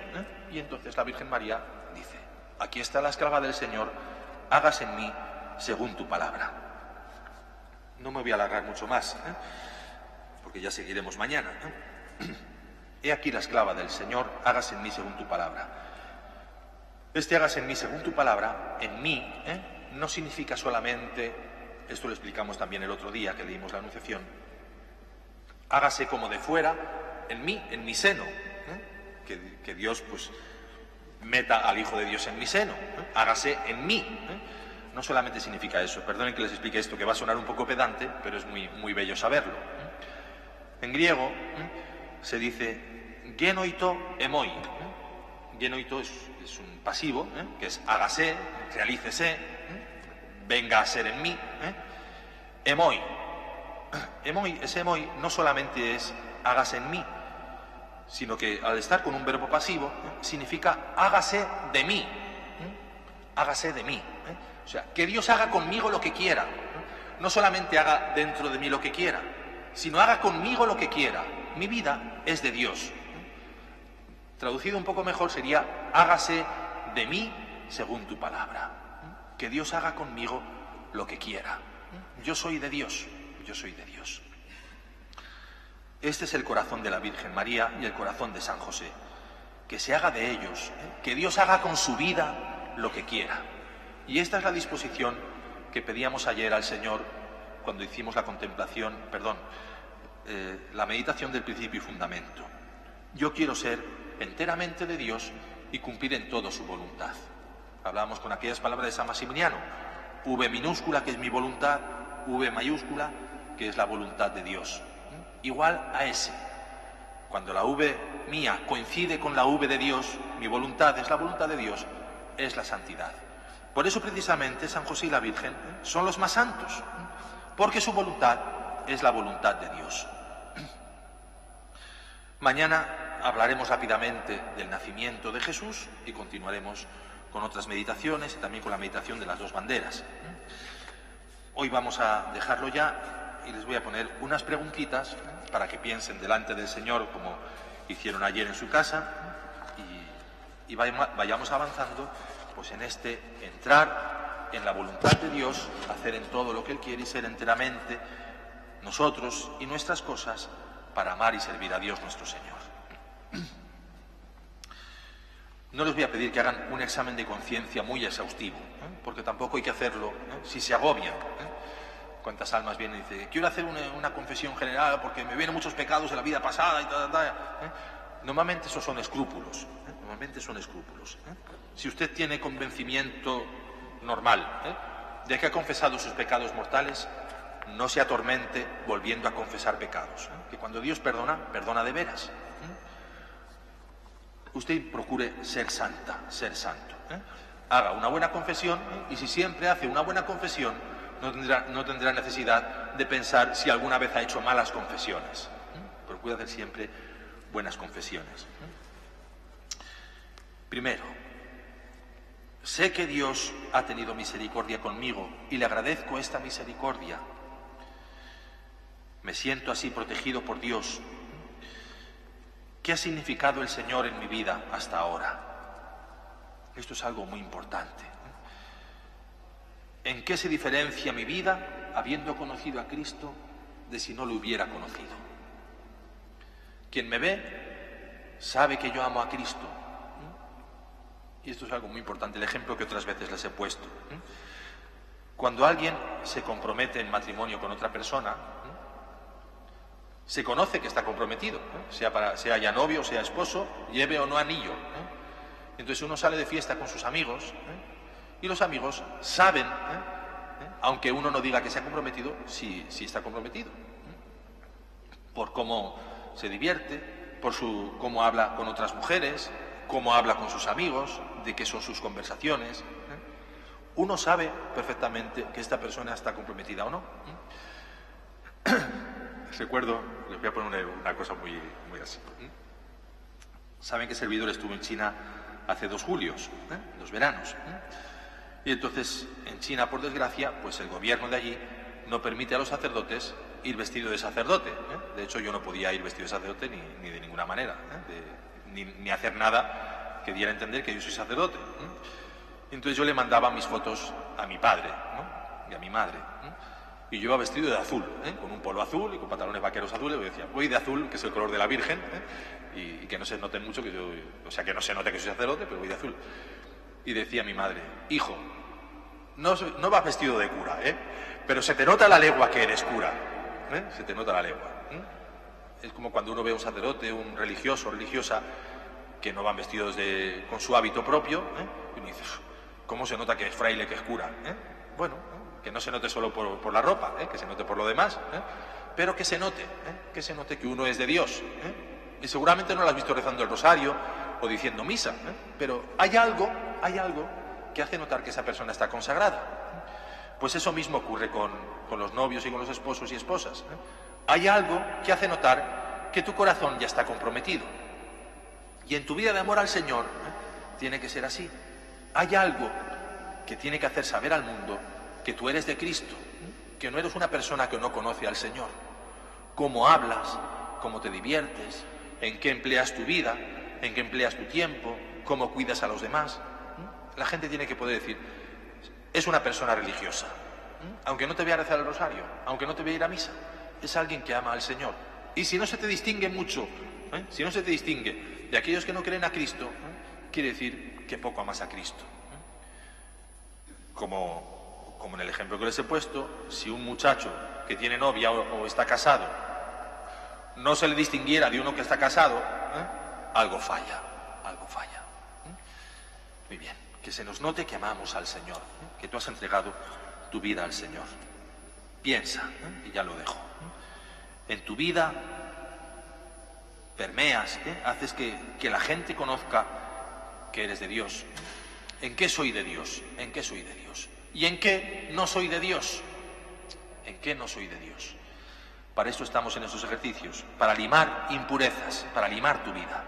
Speaker 1: y entonces la Virgen María dice, aquí está la esclava del Señor, hágase en mí según tu palabra. No me voy a alargar mucho más, porque ya seguiremos mañana. He aquí la esclava del Señor, hágase en mí según tu palabra. Este hágase en mí según tu palabra, en mí, no significa solamente, esto lo explicamos también el otro día que leímos la Anunciación, hágase como de fuera, en mí, en mi seno, que Dios pues meta al Hijo de Dios en mi seno, hágase en mí. No solamente significa eso, perdonen que les explique esto, que va a sonar un poco pedante, pero es muy bello saberlo. En griego se dice genoito emoi. Genoito es un pasivo, que es hágase, realícese, venga a ser en mí. Emoi. Ese emoi no solamente es hágase en mí, sino que al estar con un verbo pasivo, significa hágase de mí. Hágase de mí. O sea, que Dios haga conmigo lo que quiera. No solamente haga dentro de mí lo que quiera, sino haga conmigo lo que quiera. Mi vida es de Dios. Traducido un poco mejor sería, hágase de mí según tu palabra. Que Dios haga conmigo lo que quiera. Yo soy de Dios, yo soy de Dios. Este es el corazón de la Virgen María y el corazón de San José. Que se haga de ellos, que Dios haga con su vida lo que quiera. Y esta es la disposición que pedíamos ayer al Señor cuando hicimos la contemplación, la meditación del principio y fundamento. Yo quiero ser enteramente de Dios y cumplir en todo su voluntad. Hablábamos con aquellas palabras de San Maximiliano, V minúscula, que es mi voluntad, V mayúscula, que es la voluntad de Dios. Igual a S. Cuando la V mía coincide con la V de Dios, mi voluntad es la voluntad de Dios, es la santidad. Por eso precisamente San José y la Virgen son los más santos, porque su voluntad es la voluntad de Dios. Mañana hablaremos rápidamente del nacimiento de Jesús y continuaremos con otras meditaciones y también con la meditación de las dos banderas. Hoy vamos a dejarlo ya y les voy a poner unas preguntitas para que piensen delante del Señor como hicieron ayer en su casa y vayamos avanzando pues en entrar en la voluntad de Dios, hacer en todo lo que Él quiere y ser enteramente nosotros y nuestras cosas para amar y servir a Dios nuestro Señor. No les voy a pedir que hagan un examen de conciencia muy exhaustivo, porque tampoco hay que hacerlo si se agobian. ¿Cuántas almas vienen y dicen, quiero hacer una confesión general porque me vienen muchos pecados de la vida pasada y tal? Normalmente esos son escrúpulos. Normalmente son escrúpulos. Si usted tiene convencimiento normal de que ha confesado sus pecados mortales, no se atormente volviendo a confesar pecados. Que cuando Dios perdona, perdona de veras. Usted procure ser santa, ser santo. Haga una buena confesión y si siempre hace una buena confesión, no tendrá necesidad de pensar si alguna vez ha hecho malas confesiones. Procure hacer siempre buenas confesiones. Primero, sé que Dios ha tenido misericordia conmigo y le agradezco esta misericordia. Me siento así protegido por Dios. ¿Qué ha significado el Señor en mi vida hasta ahora? Esto es algo muy importante. ¿En qué se diferencia mi vida, habiendo conocido a Cristo, de si no lo hubiera conocido? Quien me ve sabe que yo amo a Cristo. Y esto es algo muy importante, el ejemplo que otras veces les he puesto. Cuando alguien se compromete en matrimonio con otra persona, se conoce que está comprometido, sea ya novio, sea esposo, lleve o no anillo. Entonces uno sale de fiesta con sus amigos y los amigos saben, aunque uno no diga que se ha comprometido, si está comprometido. Por cómo se divierte, por cómo habla con otras mujeres, cómo habla con sus amigos, de qué son sus conversaciones. Uno sabe perfectamente que esta persona está comprometida o no. Recuerdo, les voy a poner una cosa muy así. Saben que el servidor estuvo en China hace 2 julios, 2 veranos. Y entonces, en China, por desgracia, pues el gobierno de allí no permite a los sacerdotes ir vestido de sacerdote. De hecho, yo no podía ir vestido de sacerdote ni de ninguna manera, ni hacer nada que diera a entender que yo soy sacerdote. Entonces yo le mandaba mis fotos a mi padre, y a mi madre. Y yo iba vestido de azul, con un polo azul y con pantalones vaqueros azules. Yo decía, voy de azul, que es el color de la Virgen, y que no se note mucho que yo, o sea, que no se note que soy sacerdote, pero voy de azul. Y decía mi madre, hijo, no vas vestido de cura, pero se te nota la legua que eres cura, se te nota la legua. Es como cuando uno ve a un sacerdote, un religioso o religiosa, que no van vestidos con su hábito propio, y uno dice, ¿cómo se nota que es fraile, que es cura? Bueno, que no se note solo por la ropa, que se note por lo demás, pero que se note que uno es de Dios, Y seguramente no la has visto rezando el rosario o diciendo misa, pero hay algo que hace notar que esa persona está consagrada. Pues eso mismo ocurre con los novios y con los esposos y esposas. Hay algo que hace notar que tu corazón ya está comprometido. Y en tu vida de amor al Señor tiene que ser así. Hay algo que tiene que hacer saber al mundo que tú eres de Cristo, que no eres una persona que no conoce al Señor. Cómo hablas, cómo te diviertes, en qué empleas tu vida, en qué empleas tu tiempo, cómo cuidas a los demás. La gente tiene que poder decir, es una persona religiosa, aunque no te vea rezar el rosario, aunque no te vea ir a misa, es alguien que ama al Señor. Y si no se te distingue mucho, si no se te distingue de aquellos que no creen a Cristo, quiere decir que poco amas a Cristo. Como en el ejemplo que les he puesto, si un muchacho que tiene novia o está casado no se le distinguiera de uno que está casado, algo falla, algo falla. Muy bien, que se nos note que amamos al Señor, que tú has entregado tu vida al Señor. Piensa, y ya lo dejo. En tu vida permeas, haces que la gente conozca que eres de Dios. ¿En qué soy de Dios? ¿En qué soy de Dios? ¿Y en qué no soy de Dios? ¿En qué no soy de Dios? Para esto estamos en estos ejercicios, para limar impurezas, para limar tu vida.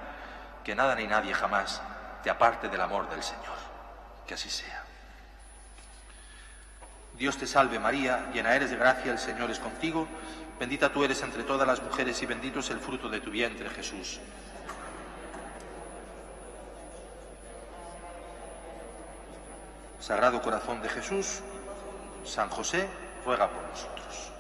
Speaker 1: Que nada ni nadie jamás te aparte del amor del Señor. Que así sea. Dios te salve María, llena eres de gracia, el Señor es contigo. Bendita tú eres entre todas las mujeres y bendito es el fruto de tu vientre, Jesús. Sagrado Corazón de Jesús, San José, ruega por nosotros.